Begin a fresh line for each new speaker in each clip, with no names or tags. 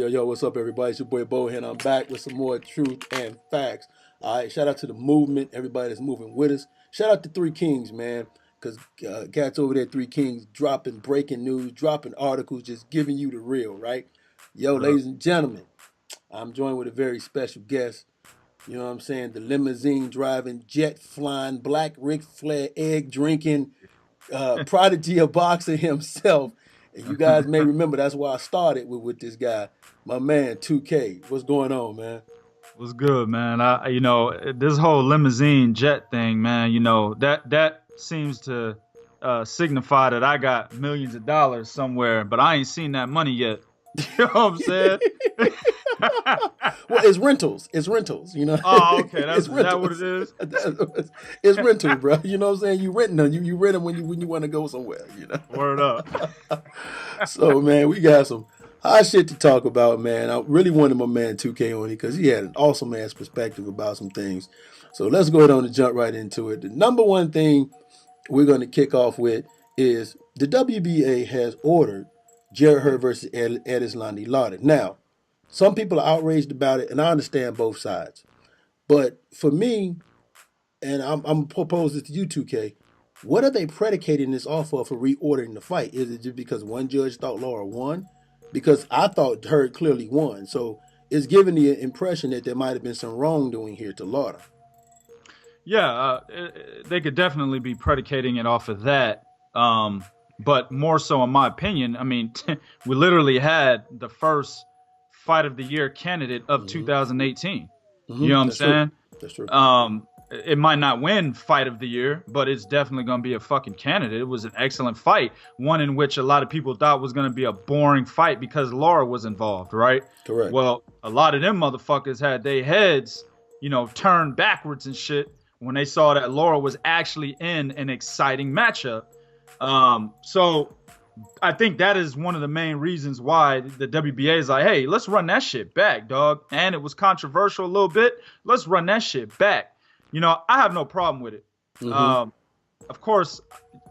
Yo, what's up, everybody? It's your boy Bo here, and I'm back with some more truth and facts. All right, shout out to the movement, everybody that's moving with us. Shout out to Three Kings, man, because cats over there, Three Kings, dropping breaking news, dropping articles, just giving you the real, right? Yo,
Yep.
ladies and gentlemen, I'm joined with a very special guest. You know what I'm saying? The limousine driving, jet flying, black Ric Flair, egg drinking, prodigy of boxing himself. And you guys may remember that's why I started with this guy, my man 2K. What's going on, man?
What's good, man? This whole limousine jet thing, man. That seems to signify that I got millions of dollars somewhere, but I ain't seen that money yet. You know what I'm saying?
Well, it's rentals. It's rentals, you know.
Oh, okay.
It's
Is that what it is?
It's rentals, bro. You know what I'm saying? You renting them. You rent them when you want to go somewhere, you know.
Word up.
So, man, we got some hot shit to talk about, man. I really wanted my man 2K on it because he had an awesome ass perspective about some things. So let's go ahead on and jump right into it. The number one thing we're going to kick off with is the WBA has ordered Jarrett Hurd versus Erislandy Lara. Now, some people are outraged about it, and I understand both sides. But for me, and I'm proposing this to you, 2K, what are they predicating this off of for reordering the fight? Is it just because one judge thought Lara won? Because I thought Hurd clearly won. So it's giving the impression that there might have been some wrongdoing here to Lara.
Yeah, they could definitely be predicating it off of that. But more so, in my opinion, I mean, we literally had the first fight of the year candidate of 2018. You know what I'm saying?
That's true.
It might not win fight of the year, but it's definitely going to be a fucking candidate. It was an excellent fight, one in which a lot of people thought was going to be a boring fight because Lara was involved, right?
Correct.
Well, a lot of them motherfuckers had their heads, turned backwards and shit when they saw that Lara was actually in an exciting matchup. So I think that is one of the main reasons why the WBA is like, hey, let's run that shit back, dog. And it was controversial a little bit. Let's run that shit back. I have no problem with it.
Mm-hmm.
Of course,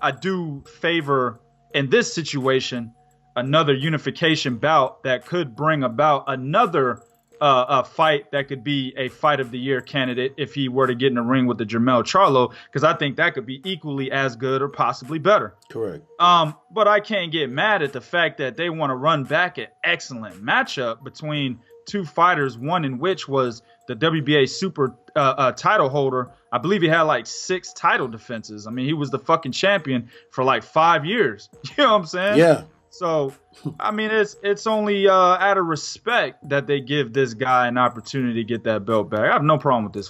I do favor, in this situation, another unification bout that could bring about another fight that could be a fight of the year candidate if he were to get in the ring with the Jermell Charlo, because I think that could be equally as good or possibly better.
Correct.
But I can't get mad at the fact that they want to run back an excellent matchup between two fighters, one in which was the WBA super title holder. I believe he had like 6 title defenses. I mean, he was the fucking champion for like 5 years. You know what I'm saying?
Yeah.
So, I mean, it's only out of respect that they give this guy an opportunity to get that belt back. I have no problem with this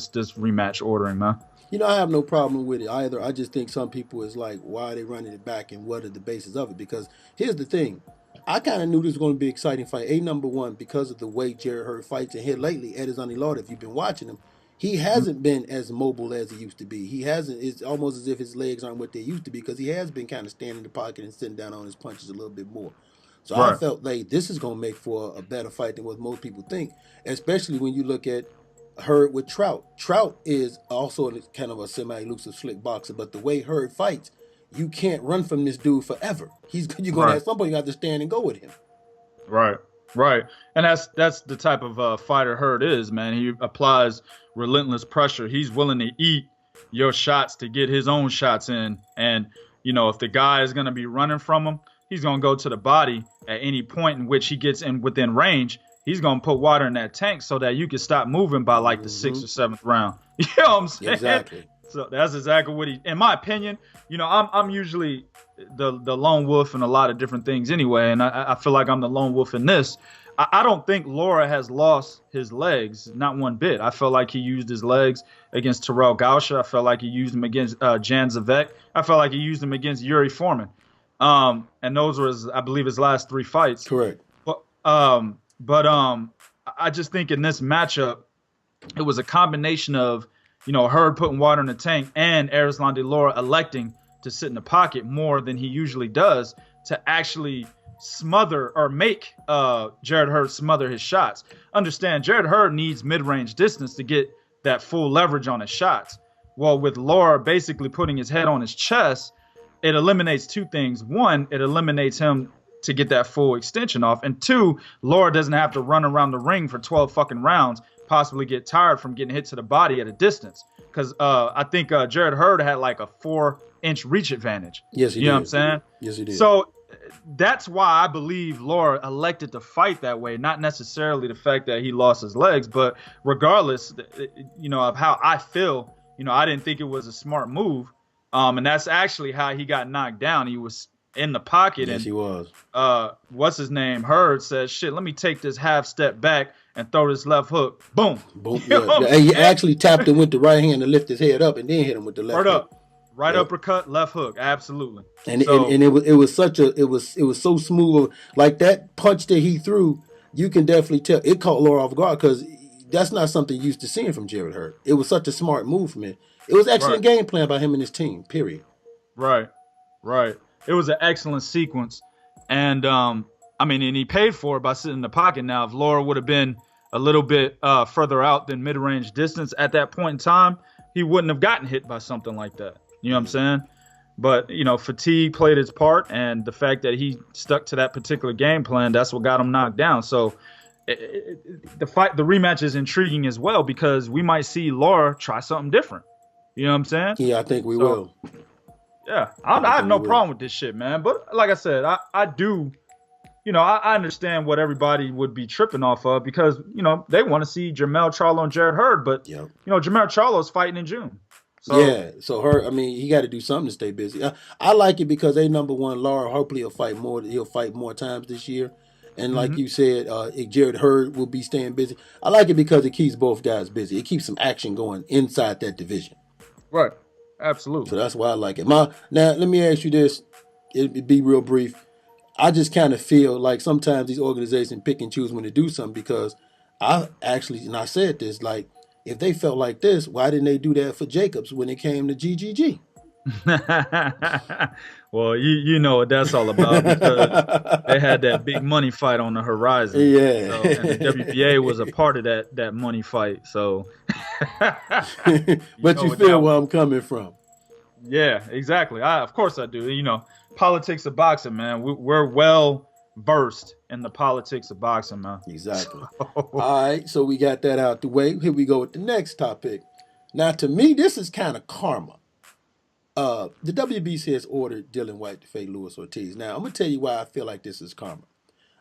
this rematch ordering, man.
I have no problem with it either. I just think some people is like, why are they running it back and what are the basis of it? Because here's the thing. I kind of knew this was going to be an exciting fight. Number one, because of the way Jarrett Hurd fights. And here lately, Erislandy Lara, if you've been watching him, he hasn't been as mobile as he used to be. He hasn't. It's almost as if his legs aren't what they used to be because he has been kind of standing in the pocket and sitting down on his punches a little bit more. So
Right.
I felt like this is going to make for a better fight than what most people think, especially when you look at Hurd with Trout. Trout is also kind of a semi-elusive, slick boxer, but the way Hurd fights, you can't run from this dude forever. You're going to
Right.
at some point you have to stand and go with him.
Right. And that's the type of fighter Hurd is, man. He applies relentless pressure. He's willing to eat your shots to get his own shots in. And, if the guy is going to be running from him, he's going to go to the body at any point in which he gets in within range. He's going to put water in that tank so that you can stop moving by like the 6th or 7th round. You know what I'm saying?
Exactly.
So that's exactly what in my opinion, I'm usually the lone wolf in a lot of different things anyway. And I feel like I'm the lone wolf in this. I don't think Lara has lost his legs, not one bit. I felt like he used his legs against Terrell Gausha. I felt like he used them against Jan Zavek. I felt like he used them against Yuri Foreman. And those were, I believe, his last 3 fights.
Correct.
But I just think in this matchup, it was a combination of, Hurd putting water in the tank and Erislandy Lara electing to sit in the pocket more than he usually does to actually smother or make Jarrett Hurd smother his shots. Understand, Jarrett Hurd needs mid-range distance to get that full leverage on his shots. Well, with Lara basically putting his head on his chest, it eliminates two things. One, it eliminates him to get that full extension off. And two, Lara doesn't have to run around the ring for 12 fucking rounds, possibly get tired from getting hit to the body at a distance. Because I think Jarrett Hurd had like a 4-inch reach advantage.
Yes, he did.
You know what I'm saying?
Yes, he did.
So that's why I believe Lara elected to fight that way, not necessarily the fact that he lost his legs, but regardless, of how I feel, I didn't think it was a smart move. And that's actually how he got knocked down. He was in the pocket.
Yes,
and
he was.
What's his name? Hurd says, shit, let me take this half step back and throw this left hook. Boom.
Boom. Yeah. And he actually tapped him with the right hand to lift his head up and then hit him with the left hook.
Right uppercut, left hook, absolutely.
And it was so smooth, like that punch that he threw. You can definitely tell it caught Lara off guard because that's not something you used to seeing from Jarrett Hurd. It was such a smart move from him. It was excellent game plan by him and his team. Period.
Right. It was an excellent sequence, and and he paid for it by sitting in the pocket. Now, if Lara would have been a little bit further out than mid-range distance at that point in time, he wouldn't have gotten hit by something like that. You know what I'm saying? But, fatigue played its part, and the fact that he stuck to that particular game plan, that's what got him knocked down. So the rematch is intriguing as well because we might see Lara try something different. You know what I'm saying?
Yeah, I think we will.
Yeah, I have no problem with this shit, man. But like I said, I do, I understand what everybody would be tripping off of because, they want to see Jermell Charlo and Jarrett Hurd. But, Jermell Charlo's fighting in June. So,
so Hurd, he got to do something to stay busy. I like it because number one, Lara, hopefully he'll fight more times this year. And like you said, Jarrett Hurd will be staying busy. I like it because it keeps both guys busy. It keeps some action going inside that division.
Right. Absolutely.
So that's why I like it. Now, let me ask you this. It'd be real brief. I just kind of feel like sometimes these organizations pick and choose when to do something because I said this, like, if they felt like this, why didn't they do that for Jacobs when it came to GGG?
Well, you know what that's all about because they had that big money fight on the horizon.
Yeah.
So, and the WBA was a part of that money fight. So,
but you feel where I'm coming from.
Yeah, exactly. Of course I do. Politics of boxing, man. We're well versed in the politics of boxing, man.
Exactly. All right, so we got that out the way. Here we go with the next topic. Now, to me, this is kind of karma. The WBC has ordered Dillian Whyte to fight Luis Ortiz. Now, I'm going to tell you why I feel like this is karma.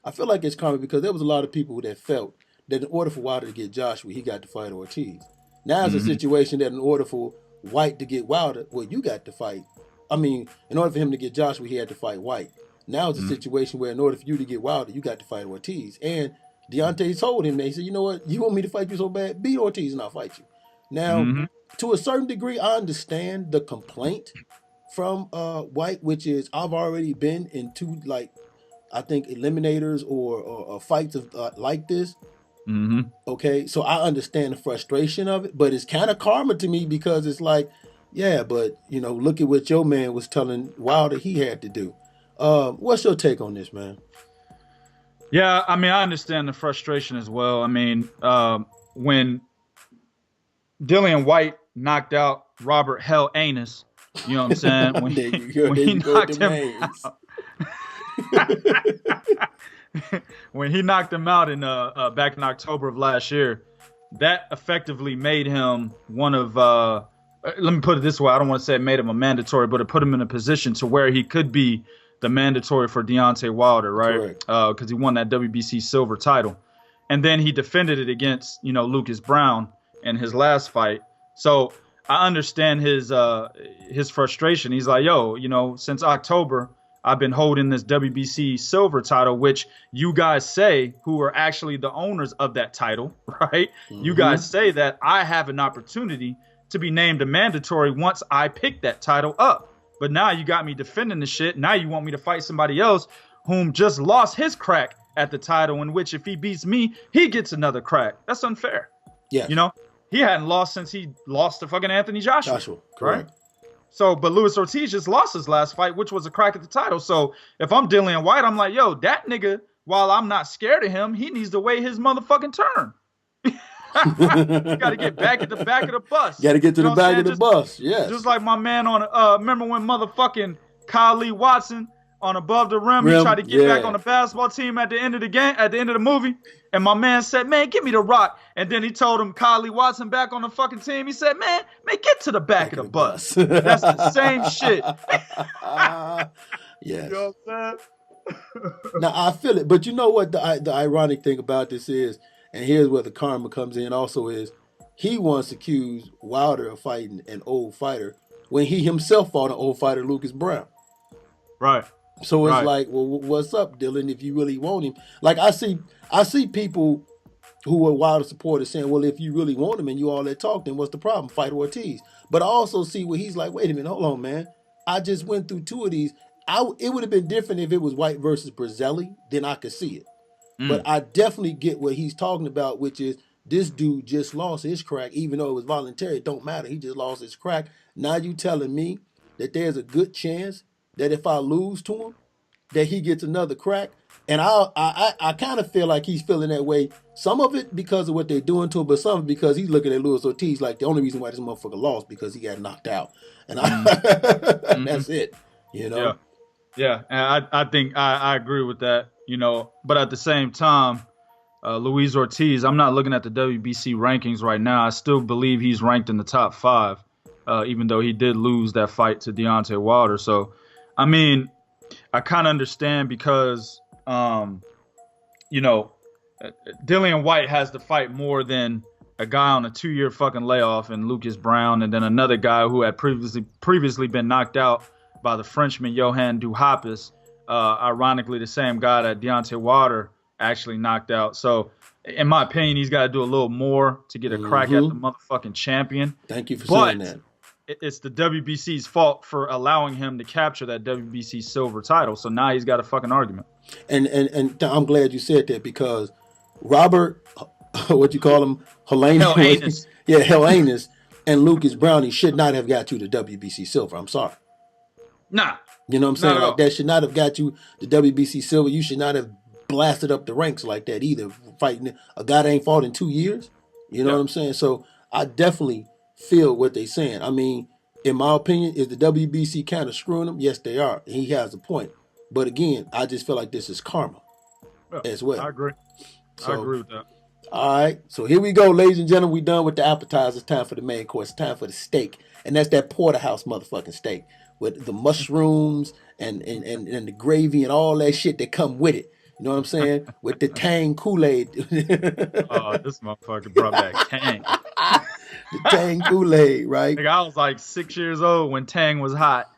I feel like it's karma because there was a lot of people that felt that in order for Wilder to get Joshua, he got to fight Ortiz. Now it's a situation that in order for Whyte to get Wilder, well, you got to fight. In order for him to get Joshua, he had to fight Whyte. Now it's a situation where in order for you to get Wilder, you got to fight Ortiz. And Deontay told him, he said, you know what, you want me to fight you so bad? Beat Ortiz and I'll fight you. Now, to a certain degree, I understand the complaint from Whyte, which is I've already been in two, I think, eliminators or fights of like this. Okay, so I understand the frustration of it, but it's kind of karma to me because it's like, yeah, but, look at what your man was telling Wilder he had to do. What's your take on this, man?
Yeah, I understand the frustration as well. When Dillian Whyte knocked out Robert Hell Anus, you know what I'm saying? When he knocked him out. When he knocked him out in back in October of last year, that effectively made him one of let me put it this way, I don't want to say it made him a mandatory, but it put him in a position to where he could be the mandatory for Deontay Wilder, right? Because he won that WBC silver title. And then he defended it against, Lucas Brown in his last fight. So I understand his frustration. He's like, since October, I've been holding this WBC silver title, which you guys say, who are actually the owners of that title, right? You guys say that I have an opportunity to be named a mandatory once I pick that title up. But now you got me defending the shit. Now you want me to fight somebody else whom just lost his crack at the title, in which if he beats me, he gets another crack. That's unfair.
Yeah.
he hadn't lost since he lost to fucking Anthony Joshua,
Joshua,
right?
correct.
So, but Luis Ortiz just lost his last fight, which was a crack at the title. So, if I'm Dillian Whyte, I'm like, yo, that nigga, while I'm not scared of him, he needs to wait his motherfucking turn. Got to get back at the back of the bus.
Got to get to
You know
the
what I'm
back
saying?
of the bus. Yes.
Just like my man on, remember when motherfucking Kyle Lee Watson on Above the Rim, he tried
Rim,
to get back
yeah.
on the basketball team at the end of the game, at the end of the movie, and my man said, "Man, give me the rock." And then he told him Kyle Lee Watson back on the fucking team. He said, "Man, get to the back of the bus." That's the same shit.
Yes.
You know what I'm saying?
Now I feel it, but you know what the ironic thing about this is, and here's where the karma comes in. Also, is he once accused Wilder of fighting an old fighter when he himself fought an old fighter, Lucas Brown.
Right.
So it's
Right.
like, well, what's up, Dylan? If you really want him, like I see people who are Wilder supporters saying, well, if you really want him and you all that talk, then what's the problem? Fight Ortiz. But I also see where he's like, wait a minute, hold on, man. I just went through two of these. It would have been different if it was Whyte versus Brazzelli, then I could see it. But I definitely get what he's talking about, which is this dude just lost his crack, even though it was voluntary. It don't matter. He just lost his crack. Now you telling me that there's a good chance that if I lose to him, that he gets another crack. And I kind of feel like he's feeling that way. Some of it because of what they're doing to him, but some of it because he's looking at Luis Ortiz like the only reason why this motherfucker lost because he got knocked out. And that's it. You know?
Yeah. Yeah. And I think I agree with that, you know, but at the same time, Luis Ortiz, I'm not looking at the WBC rankings right now. I still believe he's ranked in the top 5, even though he did lose that fight to Deontay Wilder. So, I mean, I kind of understand because, you know, Dillian Whyte has to fight more than a guy on a 2-year fucking layoff and Lucas Brown, and then another guy who had previously been knocked out by the Frenchman Johan Duhapis, ironically the same guy that Deontay Wilder actually knocked out. So, in my opinion, he's got to do a little more to get a crack at the motherfucking champion.
Thank you for saying that.
It's the WBC's fault for allowing him to capture that WBC silver title. So now he's got a fucking argument.
And I'm glad you said that because Robert, what you call him,
Hellanus.
Yeah, Hellanus and Lucas Brownie should not have got you the WBC silver. I'm sorry.
Nah.
You know what I'm saying?
Not at
Like
all.
that should not have got you the WBC silver. You should not have blasted up the ranks like that either. Fighting a guy that ain't fought in 2 years. You know what I'm saying? So I definitely feel what they're saying. I mean, in my opinion, is the WBC kind of screwing him? Yes, they are. He has a point. But again, I just feel like this is karma as well.
I agree.
So,
I agree with that.
All right. So here we go, ladies and gentlemen. We done with the appetizers. It's time for the main course. It's time for the steak. And that's that porterhouse motherfucking steak with the mushrooms and the gravy and all that shit that come with it. You know what I'm saying? With the Tang Kool-Aid.
Oh, this motherfucker brought back Tang.
The Tang Kool-Aid, right?
Nigga, I was like 6 years old when Tang was hot.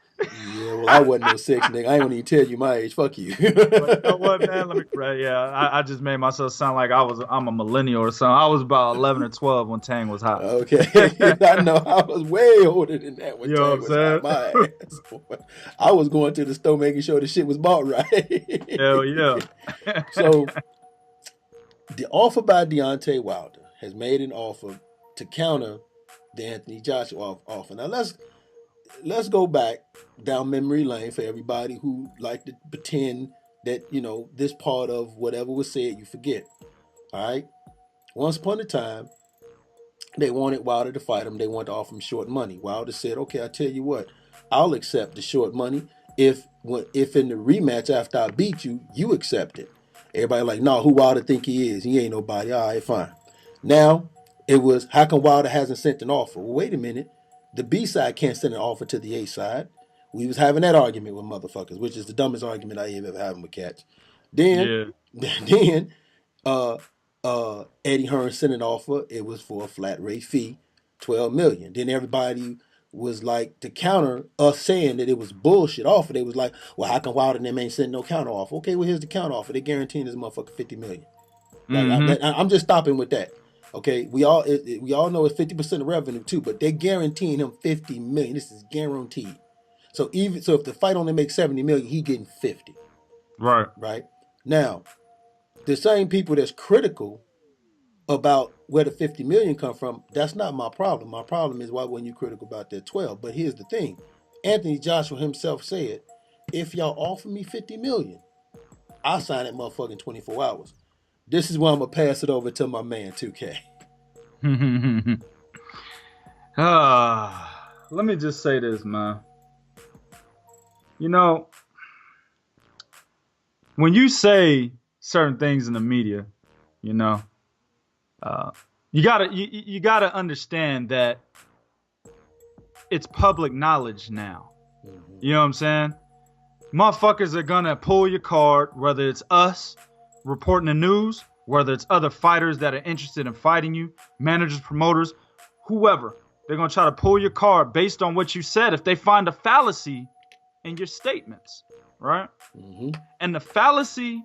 Yeah, well, I wasn't no 6, nigga. I ain't gonna even tell you my age. Fuck you.
But you know what, man? Let me. Yeah, I just made myself sound like I'm a millennial or something. I was about 11 or 12 when Tang was hot.
Okay, I know I was way older than that when
You know
Tang
what
was
I'm
on my ass. I was going to the store making sure the shit was bought right.
Hell yeah.
So, the offer by Deontay Wilder has made an offer to counter the Anthony Joshua offer. Now let's go back down memory lane for everybody who like to pretend that, you know, this part of whatever was said you forget. All right. Once upon a time, they wanted Wilder to fight him. They wanted to offer him short money. Wilder said, okay, I tell you what, I'll accept the short money if in the rematch after I beat you, you accept it. Everybody like, no, who Wilder think he is? He ain't nobody. All right, fine. Now, it was, how come Wilder hasn't sent an offer? Well, wait a minute. The B side can't send an offer to the A side. We was having that argument with motherfuckers, which is the dumbest argument I ever having with cats. Then Eddie Hearn sent an offer. It was for a flat rate fee, $12 million. Then everybody was like, to counter us saying that it was bullshit offer, they was like, well, how come Wilder and them ain't sending no counter offer? Okay, well, here's the counter offer. They guaranteeing this motherfucker $50 million. I'm just stopping with that. Okay, we all know it's 50% of revenue too, but they're guaranteeing him $50 million. This is guaranteed. So if the fight only makes $70 million, he getting 50.
Right.
Right. Now, the same people that's critical about where the 50 million come from, that's not my problem. My problem is why wasn't you critical about that 12? But here's the thing. Anthony Joshua himself said, if y'all offer me 50 million, I'll sign that motherfucking 24 hours. This is where I'm going to pass it over to my man, 2K.
Let me just say this, man. You know, when you say certain things in the media, you know, you gotta understand that it's public knowledge now. Mm-hmm. You know what I'm saying? Motherfuckers are gonna pull your card, whether it's us reporting the news, whether it's other fighters that are interested in fighting you, managers, promoters, whoever. They're gonna try to pull your card based on what you said if they find a fallacy in your statements, right? Mm-hmm. And the fallacy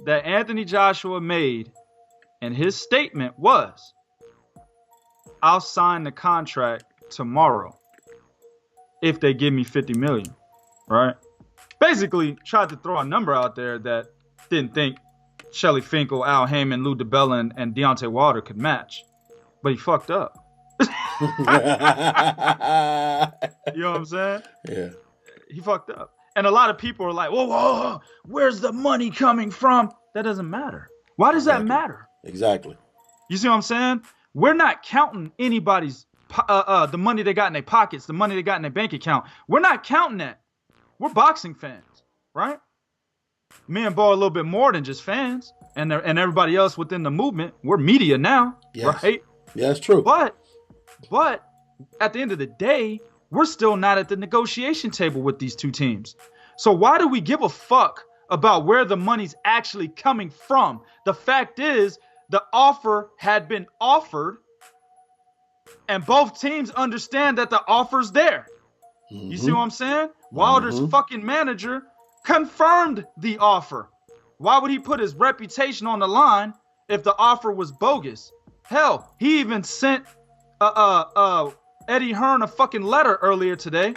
that Anthony Joshua made in his statement was, I'll sign the contract tomorrow if they give me 50 million, right? Basically tried to throw a number out there that didn't think Shelly Finkel, Al Heyman, Lou DiBella, and Deontay Wilder could match. But he fucked up. You know what I'm saying?
Yeah.
He fucked up. And a lot of people are like, whoa, where's the money coming from? That doesn't matter. Why does that matter?
Exactly.
You see what I'm saying? We're not counting anybody's the money they got in their pockets, the money they got in their bank account. We're not counting that. We're boxing fans, right? Me and Bo are a little bit more than just fans, and everybody else within the movement. We're media now,
yes.
Right?
Yeah, that's true.
But at the end of the day, we're still not at the negotiation table with these two teams. So why do we give a fuck about where the money's actually coming from? The fact is, the offer had been offered, and both teams understand that the offer's there. Mm-hmm. You see what I'm saying? Wilder's fucking manager confirmed the offer. Why would he put his reputation on the line if the offer was bogus? Hell, he even sent Eddie Hearn a fucking letter earlier today,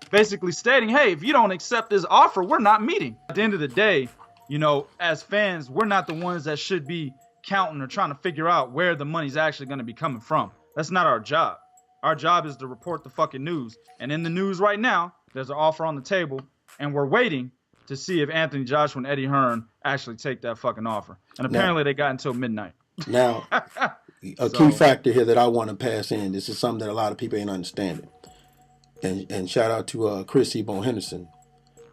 basically stating, hey, if you don't accept this offer, we're not meeting. At the end of the day, you know, as fans, we're not the ones that should be counting or trying to figure out where the money's actually going to be coming from. That's not our job. Our job is to report the fucking news. And in the news right now, there's an offer on the table, and we're waiting to see if Anthony Joshua and Eddie Hearn actually take that fucking offer. And apparently they got until midnight.
Now, a key factor here that I want to pass in, this is something that a lot of people ain't understanding. And shout out to Chris Ebone Henderson.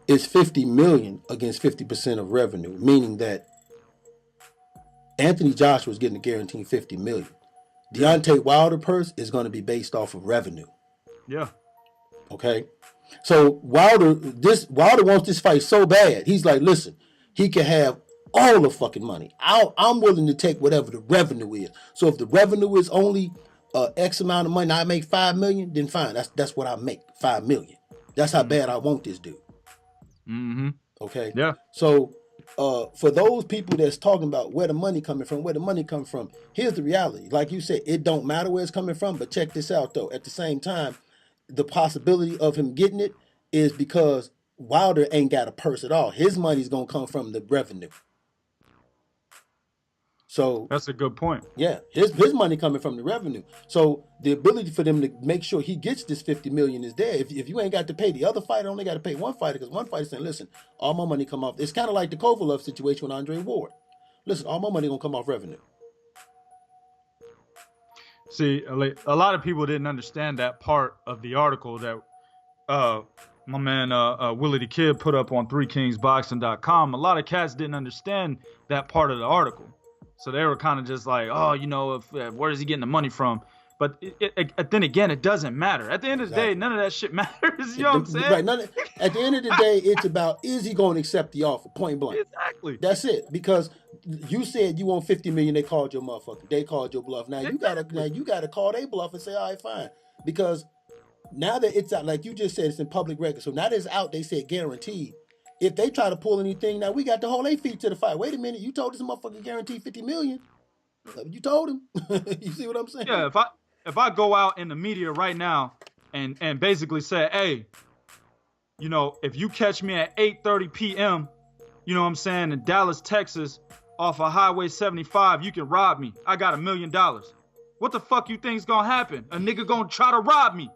It's 50 million against 50% of revenue, meaning that Anthony Joshua is getting a guaranteed 50 million. Deontay Wilder purse is going to be based off of revenue.
Yeah.
Okay. So Wilder wants this fight so bad. He's like, listen, he can have all the fucking money. I'm willing to take whatever the revenue is. So if the revenue is only X amount of money, I make 5 million, then fine. That's what I make, 5 million. That's how bad I want this dude.
Mm-hmm.
Okay.
Yeah.
So for those people that's talking about where the money coming from, here's the reality. Like you said, it don't matter where it's coming from, but check this out though. At the same time, the possibility of him getting it is because Wilder ain't got a purse at all. His money's gonna come from the revenue. So
that's a good point.
Yeah, his money coming from the revenue. So the ability for them to make sure he gets this 50 million is there. If you ain't got to pay the other fighter, only got to pay one fighter, because one fighter saying, listen, all my money come off. It's kind of like the Kovalev situation with Andre Ward. Listen, all my money gonna come off revenue.
See, a lot of people didn't understand that part of the article that my man Willie the Kid put up on 3kingsboxing.com. A lot of cats didn't understand that part of the article. So they were kind of just like, oh, you know, where is he getting the money from? But then again, it doesn't matter. At the end of the day, none of that shit matters. You know what I'm saying?
Right. At the end of the day, it's about, is he going to accept the offer? Point blank.
Exactly.
That's it. Because you said you want 50 million. They called your motherfucker. They called your bluff. Now you gotta call their bluff and say, all right, fine. Because now that it's out, like you just said, it's in public record. So now that it's out, they said guaranteed. If they try to pull anything, now we got to hold their feet to the fire. Wait a minute, you told this motherfucker guaranteed 50 million. You told him. You see what I'm saying?
Yeah, if I go out in the media right now and basically say, hey, you know, if you catch me at 8:30 p.m., you know what I'm saying, in Dallas, Texas, off of Highway 75, you can rob me. I got $1 million. What the fuck you think's gonna happen? A nigga gonna try to rob me.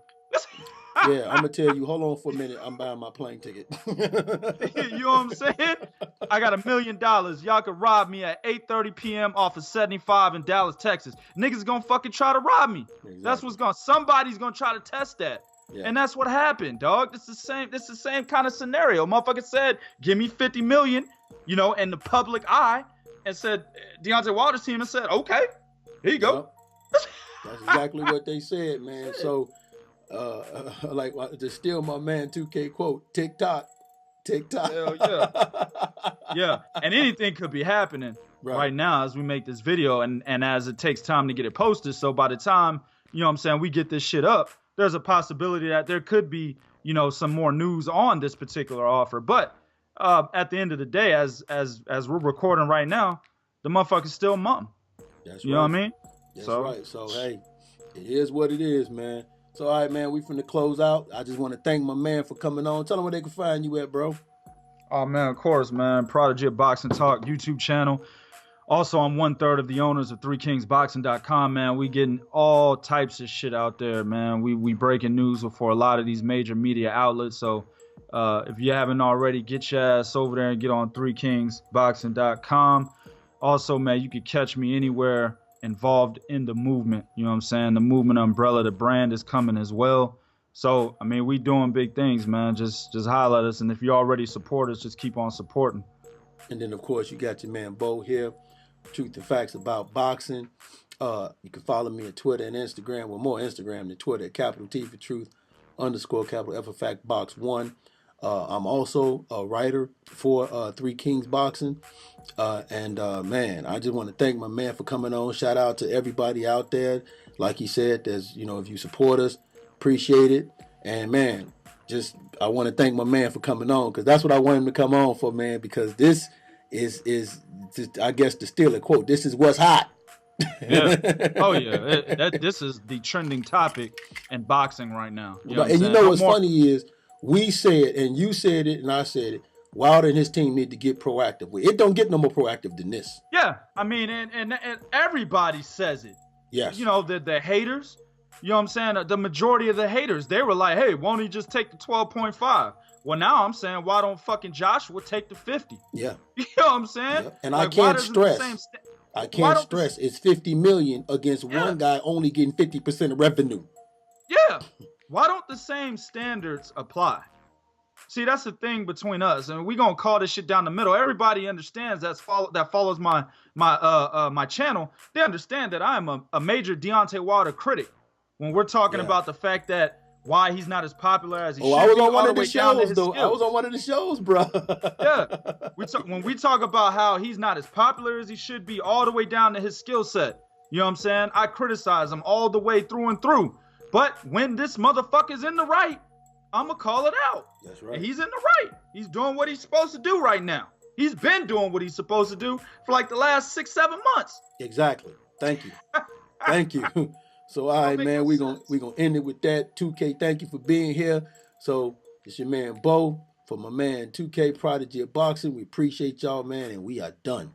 Yeah, I'm gonna tell you. Hold on for a minute. I'm buying my plane ticket.
You know what I'm saying? I got $1 million. Y'all can rob me at 8:30 p.m. off of 75 in Dallas, Texas. Niggas gonna fucking try to rob me. Exactly. That's what's gonna. Somebody's gonna try to test that. Yeah. And that's what happened, dog. This is the same kind of scenario. Motherfucker said, "Give me 50 million," you know, in the public eye, and said Deontay Wilder's team and said, "Okay, here you go."
Yep. That's exactly what they said, man. So. Like to steal my man 2K quote, TikTok.
Hell yeah. Yeah, and anything could be happening right now as we make this video and as it takes time to get it posted. So by the time, you know what I'm saying, we get this shit up, there's a possibility that there could be, you know, some more news on this particular offer. But at the end of the day, as we're recording right now, the motherfucker's still mum.
That's
you know what I mean?
That's right. So hey, it is what it is, man. So, all right, man, we finna close out. I just want to thank my man for coming on. Tell them where they can find you at, bro.
Oh, man, of course, man. Prodigy of Boxing Talk YouTube channel. Also, I'm 1/3 of the owners of 3kingsboxing.com, man. We getting all types of shit out there, man. We breaking news for a lot of these major media outlets. So, if you haven't already, get your ass over there and get on 3kingsboxing.com. Also, man, you can catch me anywhere involved in the movement. You know what I'm saying? The movement umbrella, the brand is coming as well. So, I mean, we doing big things, man. Just holler at us. And if you already support us, just keep on supporting.
And then, of course, you got your man Bo here. Truth and Facts About Boxing. You can follow me on Twitter and Instagram. Well, more Instagram than Twitter. Capital T for Truth, _ capital F for Fact Box 1. I'm also a writer for 3 Kings Boxing. Man, I just want to thank my man for coming on. Shout out to everybody out there. Like he said, there's, you know, if you support us, appreciate it. And man, I want to thank my man for coming on, because that's what I want him to come on for, man, because this is just, I guess, to steal a quote, this is what's hot.
Yeah. Oh yeah. This is the trending topic in boxing right now.
You know, and you know what's funny is, we said, and you said it, and I said it, Wilder and his team need to get proactive. It don't get no more proactive than this.
Yeah, I mean, and everybody says it.
Yes.
You know, the haters, you know what I'm saying? The majority of the haters, they were like, hey, won't he just take the 12.5? Well, now I'm saying, why don't fucking Joshua take the 50?
Yeah.
You know what I'm saying?
Yeah. And like, I can't stress, it's 50 million against one guy only getting 50% of revenue.
Yeah. Why don't the same standards apply? See, that's the thing between us, and we're gonna call this shit down the middle. Everybody understands that follows my channel. They understand that I am a major Deontay Wilder critic. When we're talking about the fact that why he's not as popular as he should be.
I was on one of the shows, though. I was on one of the shows, bro.
Yeah. When we talk about how he's not as popular as he should be, all the way down to his skill set. You know what I'm saying? I criticize him all the way through and through. But when this motherfucker's in the right, I'm going to call it out.
That's right.
And he's in the right. He's doing what he's supposed to do right now. He's been doing what he's supposed to do for like the last 6-7 months.
Exactly. Thank you. Thank you. So, all right, man, we're gonna end it with that. 2K, thank you for being here. So, it's your man, Bo. For my man, 2K, Prodigy of Boxing. We appreciate y'all, man, and we are done.